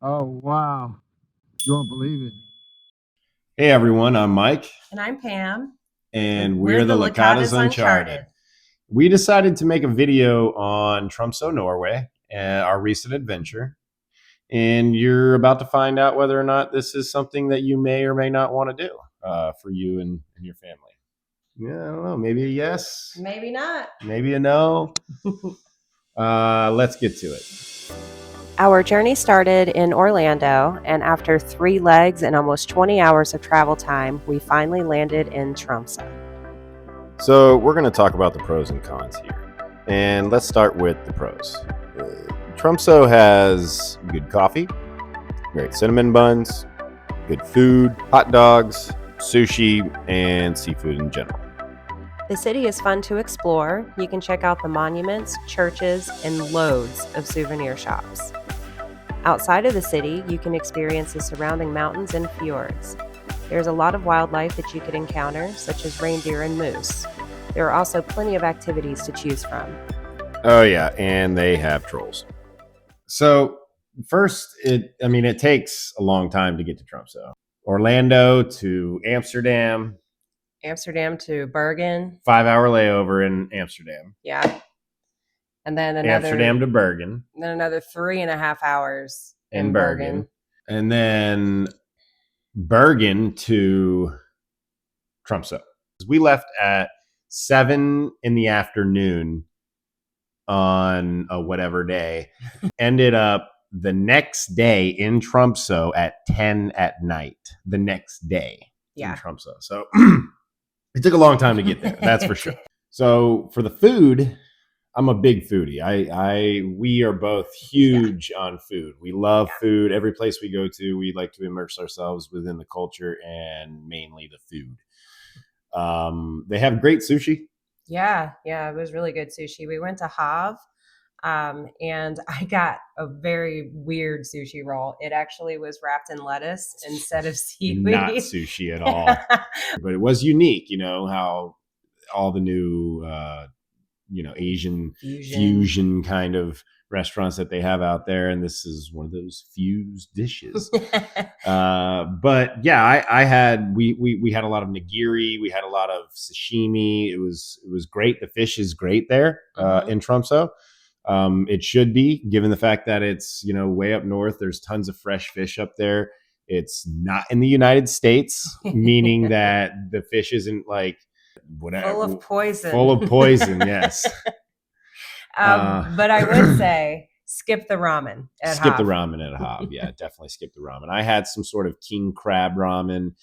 Oh, wow. You won't believe it. Hey everyone, I'm Mike, And I'm Pam. and we're the Licatas Uncharted. We decided to make a video on Tromsø Norway, our recent adventure, and you're about to find out whether or not this is something that you may or may not want to do for you and your family. Yeah, I don't know. Maybe a yes, Maybe not. maybe a no. Let's get to it. Our journey started in Orlando, and after 3 legs and almost 20 hours of travel time, we finally landed in Tromsø. So we're going to talk about the pros and cons here. And let's start with the pros. Tromsø has good coffee, great cinnamon buns, good food, hot dogs, sushi, and seafood in general. The city is fun to explore. You can check out the monuments, churches, and loads of souvenir shops. Outside of the city, you can experience the surrounding mountains and fjords. There's a lot of wildlife that you could encounter, such as reindeer and moose. There are also plenty of activities to choose from. Oh yeah, and they have trolls. So first, it takes a long time to get to Tromsø. Orlando to Amsterdam, Amsterdam to Bergen. 5-hour layover in Amsterdam. Yeah. And then Amsterdam to Bergen. Then another 3.5 hours in Bergen. And then Bergen to Tromsø. We left at 7 in the afternoon on a whatever day. Ended up the next day in Tromsø at 10 at night. The next day in Tromsø. So it took a long time to get there. That's for sure. So for the food, I'm a big foodie. We are both huge on food. We love food. Every place we go to, we like to immerse ourselves within the culture and mainly the food. They have great sushi. Yeah, it was really good sushi. We went to Hav, and I got a very weird sushi roll. It actually was wrapped in lettuce instead of seaweed. Not sushi at all. But it was unique, how all the new Asian fusion kind of restaurants that they have out there, and this is one of those fused dishes. But yeah, we had a lot of nigiri, we had a lot of sashimi. It was great. The fish is great there in Tromsø. It should be, given the fact that it's way up north. There's tons of fresh fish up there. It's not in the United States, meaning that the fish isn't like whatever full of poison. Yes. But I would say skip the ramen at Hav. Yeah, definitely skip the ramen. I had some sort of king crab ramen.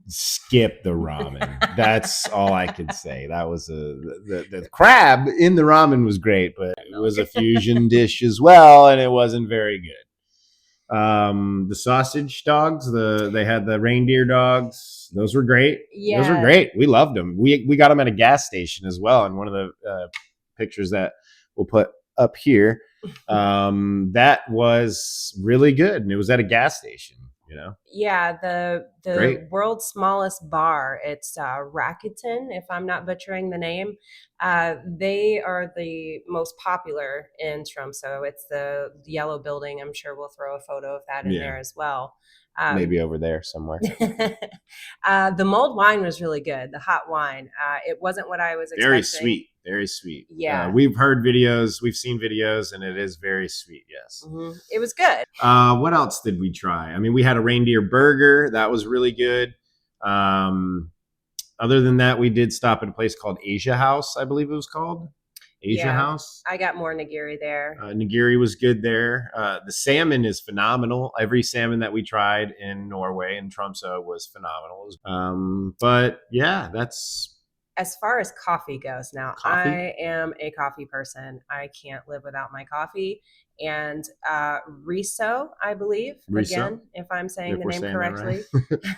Skip the ramen. That's all I could say. That was the crab in the ramen was great, but it was a fusion dish as well, and it wasn't very good. The sausage dogs, they had the reindeer dogs. Those were great. Yeah. Those were great. We loved them. We got them at a gas station as well. And one of the pictures that we'll put up here, that was really good. And it was at a gas station, Yeah, the world's smallest bar. It's Rakuten, if I'm not butchering the name. They are the most popular in Tromsø. It's the yellow building. I'm sure we'll throw a photo of that in there as well. Maybe over there somewhere. The mulled wine was really good. The hot wine. It wasn't what I was expecting. Very sweet. Yeah. We've heard videos, we've seen videos, and it is very sweet. Yes. Mm-hmm. It was good. What else did we try? We had a reindeer burger. That was really good. Other than that, we did stop at a place called Asia House, I believe it was called. Asia House. I got more nigiri there. Nigiri was good there. The salmon is phenomenal. Every salmon that we tried in Norway and Tromsø was phenomenal. But yeah, that's as far as coffee goes. Now, I am a coffee person. I can't live without my coffee. And Riso, I believe, again, if I'm saying the name correctly,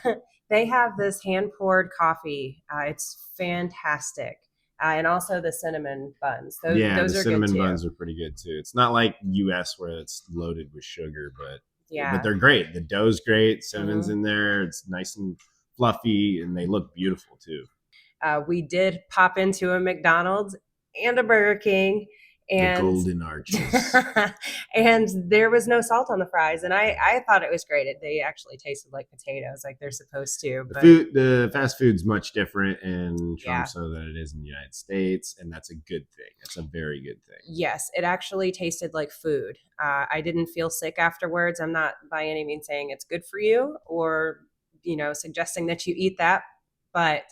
right. They have this hand-poured coffee. It's fantastic. And also the cinnamon buns. Those are good too. The cinnamon buns are pretty good too. It's not like US where it's loaded with sugar, but they're great. The dough's great. Cinnamon's in there. It's nice and fluffy, and they look beautiful too. We did pop into a McDonald's and a Burger King, And the golden arches. And there was no salt on the fries, and I thought it was great. They actually tasted like potatoes, like they're supposed to. But The fast food's much different in Yeah. Tromsø than it is in the United States, and that's a good thing. That's a very good thing. Yes, it actually tasted like food. I didn't feel sick afterwards. I'm not by any means saying it's good for you or, suggesting that you eat that, but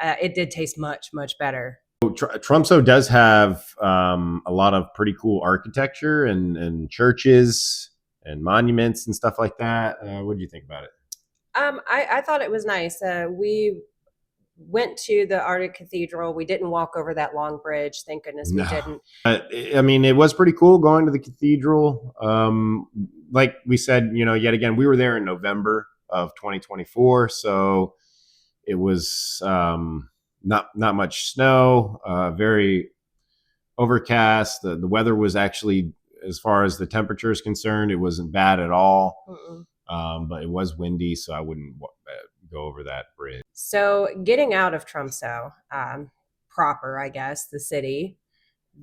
it did taste much, much better. Tromsø does have a lot of pretty cool architecture and churches and monuments and stuff like that. What do you think about it? I thought it was nice. We went to the Arctic Cathedral. We didn't walk over that long bridge. Thank goodness we didn't. I mean, it was pretty cool going to the cathedral. Like we said, yet again, we were there in November of 2024, so it was not much snow, very overcast. The weather was actually, as far as the temperature is concerned, it wasn't bad at all. But it was windy, so I wouldn't go over that bridge. So getting out of Tromsø proper, I guess, the city,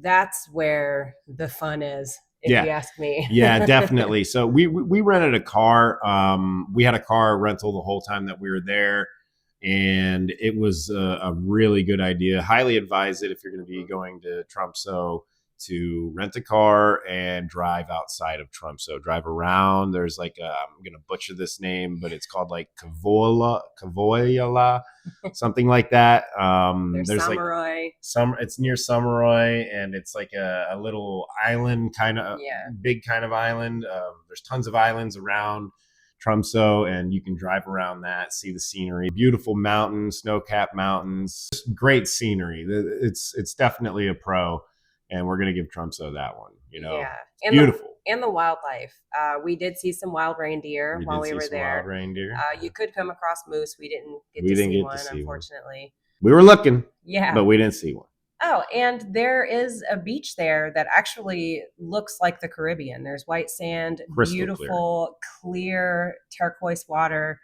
that's where the fun is, if you ask me. Yeah, definitely. So we rented a car. We had a car rental the whole time that we were there, and it was a really good idea. Highly advise it if you're going to be going to Tromsø, to rent a car and drive outside of Tromsø. Drive around. There's like I'm going to butcher this name, but it's called like Kavoyala, something like that. There's Samurai. It's near Samurai, and it's like a little island, big kind of island. There's tons of islands around Tromsø, and you can drive around that, see the scenery. Beautiful mountains, snow-capped mountains, just great scenery. It's definitely a pro. And we're going to give Tromsø that one, And beautiful. And the wildlife. We did see some wild reindeer while we were there. Wild reindeer. You could come across moose. We didn't get to see one, unfortunately. We were looking, yeah, but we didn't see one. Oh, and there is a beach there that actually looks like the Caribbean. There's white sand, Crystal beautiful, clear turquoise water.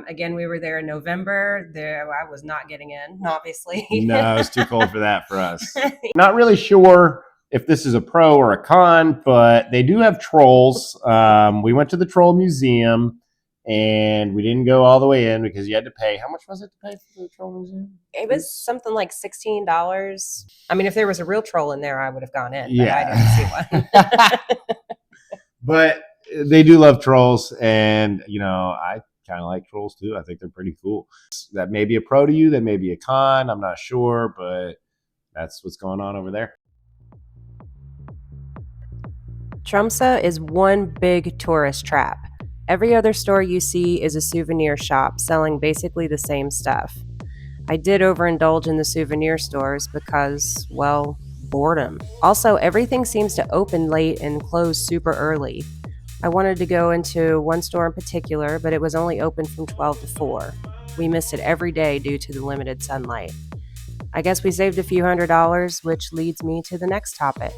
Again, we were there in November. I was not getting in, obviously. No, it was too cold for that for us. Not really sure if this is a pro or a con, but they do have trolls. We went to the troll museum, and we didn't go all the way in because you had to pay. How much was it to pay for the troll museum? It was something like $16. I mean, if there was a real troll in there, I would have gone in. Yeah. But I didn't see one. But they do love trolls, and I kind of like trolls too. I think they're pretty cool. That may be a pro to you, that may be a con. I'm not sure, but that's what's going on over there. Tromsø is one big tourist trap. Every other store you see is a souvenir shop selling basically the same stuff. I did overindulge in the souvenir stores because, well, boredom. Also, everything seems to open late and close super early. I wanted to go into one store in particular, but it was only open from 12 to 4. We missed it every day due to the limited sunlight. I guess we saved a few $100s, which leads me to the next topic.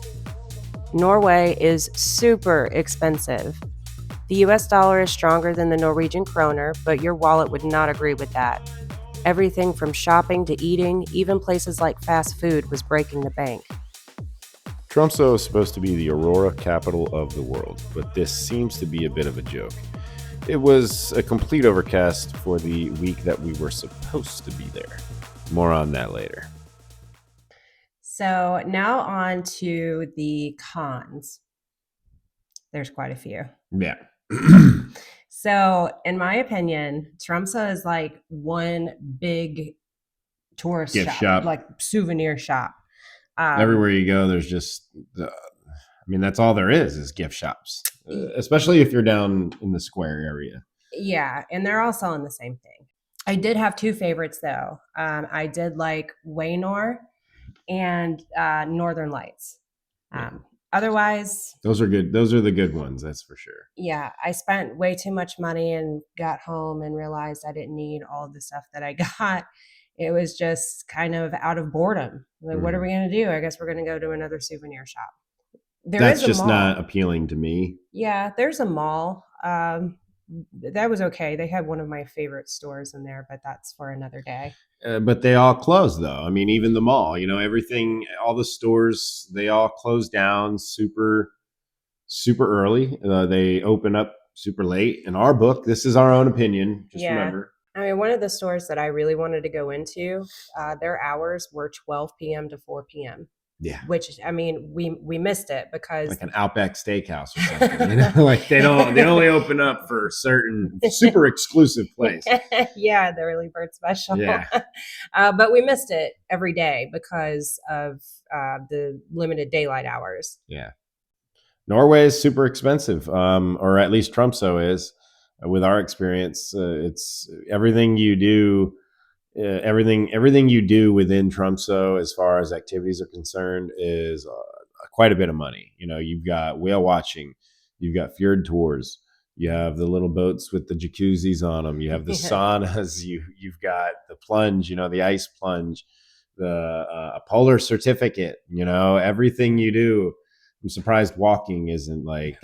Norway is super expensive. The US dollar is stronger than the Norwegian kroner, but your wallet would not agree with that. Everything from shopping to eating, even places like fast food, was breaking the bank. Tromsø is supposed to be the Aurora capital of the world, but this seems to be a bit of a joke. It was a complete overcast for the week that we were supposed to be there. More on that later. So now on to the cons. There's quite a few. Yeah. So in my opinion, Tromsø is like one big tourist shop, like souvenir shop. Everywhere you go, there's just, that's all there is gift shops, especially if you're down in the square area. Yeah, and they're all selling the same thing. I did have two favorites, though. I did like Waynor and Northern Lights. Otherwise, those are good. Those are the good ones, that's for sure. Yeah, I spent way too much money and got home and realized I didn't need all of the stuff that I got. It was just kind of out of boredom. Like, what are we going to do? I guess we're going to go to another souvenir shop. That's just not appealing to me. Yeah, there's a mall. that was okay. They had one of my favorite stores in there, but that's for another day. But they all closed though. I mean, even the mall, you know, everything, all the stores, they all closed down super early. They open up super late. In our book, this is our own opinion. Just remember. I mean, one of the stores that I really wanted to go into, their hours were 12 p.m. to 4 p.m. Yeah. Which, I mean, we missed it because like an Outback Steakhouse or something, you know, like they only open up for certain super exclusive place. Yeah, the early bird special. Yeah. But we missed it every day because of the limited daylight hours. Yeah. Norway is super expensive, or at least Tromsø is. With our experience, it's everything you do. Everything you do within Tromsø, as far as activities are concerned, is quite a bit of money. You know, you've got whale watching, you've got fjord tours, you have the little boats with the jacuzzis on them, you have the saunas, you've got the plunge, you know, the ice plunge, the a polar certificate. You know, everything you do. I'm surprised walking isn't like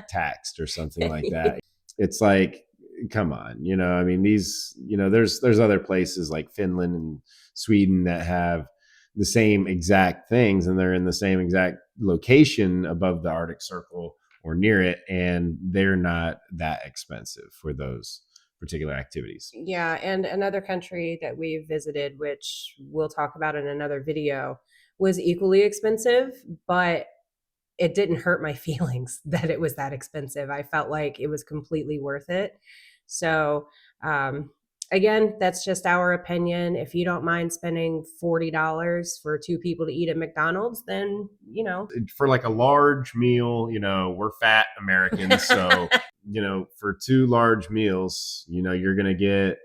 taxed or something like that. It's like, come on, you know, I mean, these, you know, there's other places like Finland and Sweden that have the same exact things, and they're in the same exact location above the Arctic Circle or near it, and they're not that expensive for those particular activities. Yeah, and another country that we visited, which we'll talk about in another video, was equally expensive, but it didn't hurt my feelings that it was that expensive. I felt like it was completely worth it. So, again, that's just our opinion. If you don't mind spending $40 for 2 people to eat at McDonald's, then, you know. For like a large meal, you know, we're fat Americans. So, you know, for 2 large meals, you know, you're going to get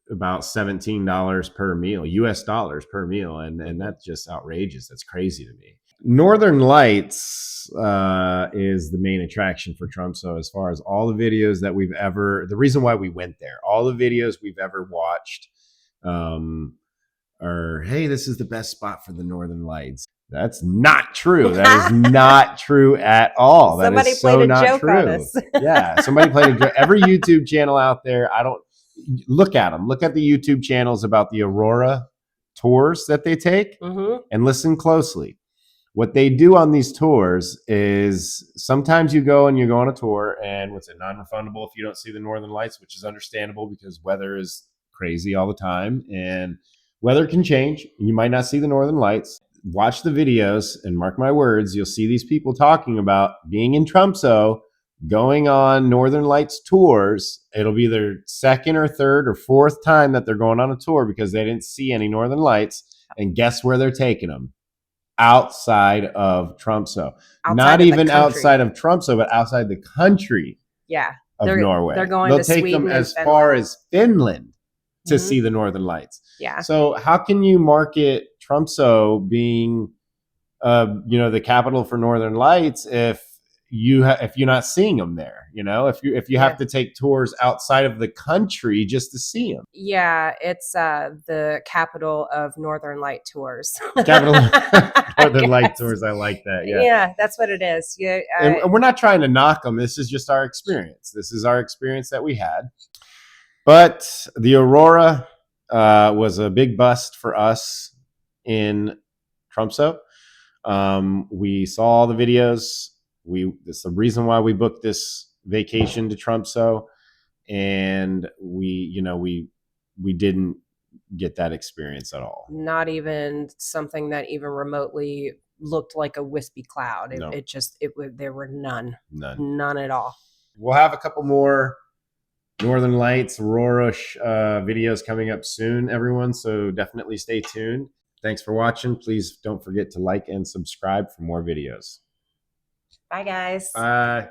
about $17 per meal, US dollars per meal. And that's just outrageous. That's crazy to me. Northern Lights is the main attraction for Tromsø, as far as all the videos that we've ever, the reason why we went there, all the videos we've ever watched are, hey, this is the best spot for the Northern Lights. That's not true. That is not true at all. Somebody that is so played a not joke true. on us. Yeah, somebody played a joke. Every YouTube channel out there, I don't, look at them. Look at the YouTube channels about the Aurora tours that they take, and listen closely. What they do on these tours is sometimes you go on a tour, and what's it, non-refundable if you don't see the Northern Lights, which is understandable because weather is crazy all the time and weather can change. You might not see the Northern Lights. Watch the videos and mark my words, you'll see these people talking about being in Tromsø, going on Northern Lights tours. It'll be their second or third or fourth time that they're going on a tour because they didn't see any Northern Lights. And guess where they're taking them? Outside of Tromsø. Not even outside of Tromsø, but outside the country of Norway. They're going They'll to take Sweden them as far as Finland to see the Northern Lights. Yeah. So how can you market Tromsø being, you know, the capital for Northern Lights if you're not seeing them there? You know, if you have to take tours outside of the country just to see them. Yeah, it's the capital of Northern Light tours. Capital Northern Light tours. I like that. Yeah. Yeah, that's what it is. Yeah, and we're not trying to knock them. This is just our experience. This is our experience that we had. But the Aurora was a big bust for us in Tromsø. We saw all the videos. That's the reason why we booked this vacation to Tromsø, and we didn't get that experience at all. Not even something that even remotely looked like a wispy cloud. There were none at all. We'll have a couple more Northern Lights, Aurora videos coming up soon, everyone. So definitely stay tuned. Thanks for watching. Please don't forget to like and subscribe for more videos. Bye, guys. Bye.